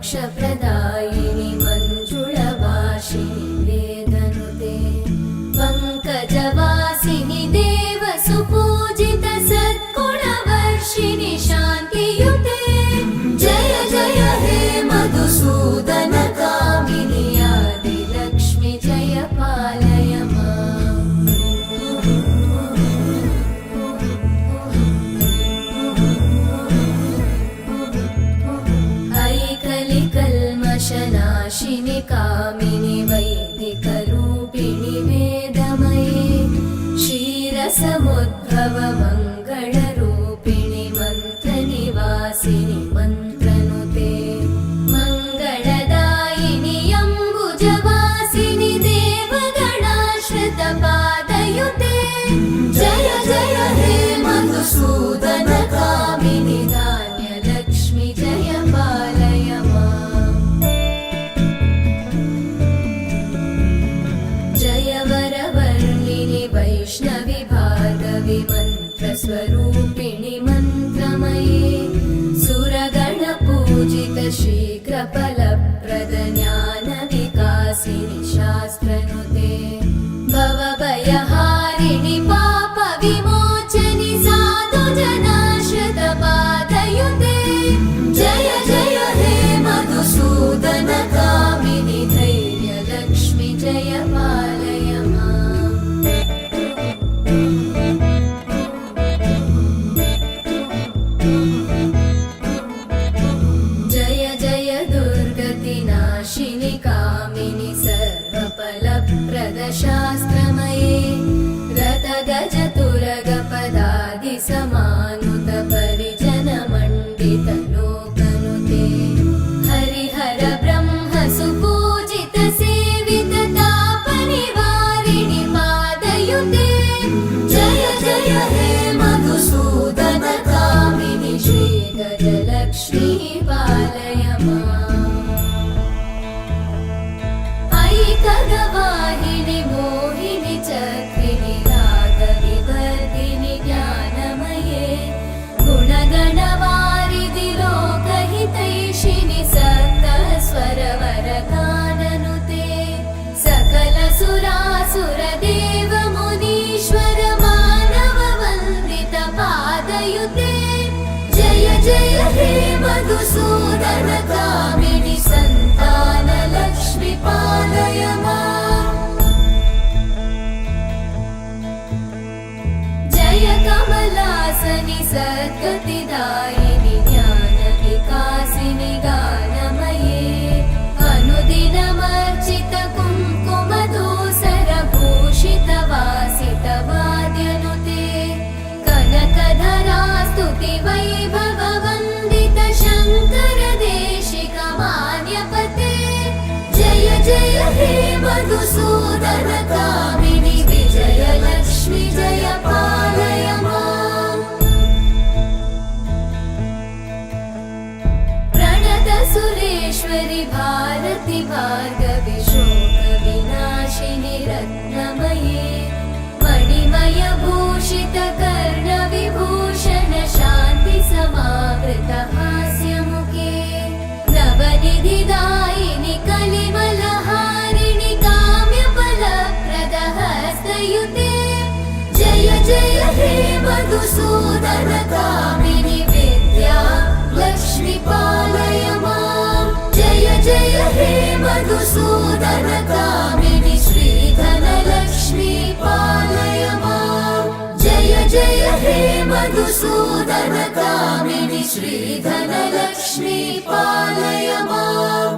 मोक्षप्रदायिनि मञ्जुळवासिनि वेदनुते पङ्कजवासिनि देवसुपूजित सद्गुणवर्षिणि शान्तियुते जय जय हे मधुसूदन कामिनि आदिलक्ष्मि जय पालय माम्। ऐकलिकल्मषनाशिनि कामिनि वैदिकरूपिणि वेदमये क्षीरसमुद्भव मङ्गलरूपिणि मन्त्रनिवासिनि मन्त्रनुते मङ्गलदायिनि अम्बुजवासिनि देवगणाश्रितपादयुते जय जय हे मधुसूदन कामिनि धान्यलक्ष्मि जय पालय माम्। जय वरवर्णिनि वैष्णवि भार्गवि मन्त्रस्वरूपिणि मन्त्रमये सुरगणपूजित शीघ्रफलप्रद ज्ञानविकासिनि शास्त्रनुते भवभयहारिणि पापविमोचनि साधुजनाश्रितपादयुते जय जय हे मधुसूदन कामिनि धैर्यलक्ष्मि जय पालय माम्। जय जय दुर्गतिनाशिनि कामिनि सर्वफलप्रद शास्त्रमये रथगजतुरगपदादिसमानुत परिजनमण्डित लोकनुते हरिहर ब्रह्म सुपूजित सेवित तापनिवारिणि पादयुते जय जय हे मधुसूदन कामिनि श्रीगजलक्ष्मी पालय माम्। ऐकगवाहिनि मोहिनि चक्रिणि रागविवर्धिनि ज्ञानमये गुणगणवारिधि लोकहितैषिणि सप्तस्वरवरगाननुते सकलसुरासुरदेव मुनीश्वर मानववन्दित पादयुते जय जय हे मधुसूदन कामिनि सन्तानलक्ष्मि पालय माम्। जय कमलासनि सद्गतिदायिनि ज्ञानविकासिनि गानमये अनुदिनमर्चित कुङ्कुमधूसरभूषित वासित वाद्यनुते कनकधरा स्तुति वैभव वन्दित शङ्कर देशिक मान्यपते जय जय हे मधुसूदन कामिनि विजयलक्ष्मि जय पालय माम्। प्रणत सुरेश्वरि भारति भार्गवि शोकविनाशिनि रत्नमये मणिमय भूषित कर्णविभूषण शान्ति समावृत हास्यमुखे नवनिधिदायिनि कलिमलहारिणि काम्यफलप्रद हस्तयुते जय जय हे मधुसूदन कामिनि विद्या लक्ष्मि पालय माम्। जय जय हे मधुसूदन कामिनि श्रीधनलक्ष्मी पालय माम्। जय जय हे मधुसूदन कामिनि श्रीधनलक्ष्मी पालय माम्।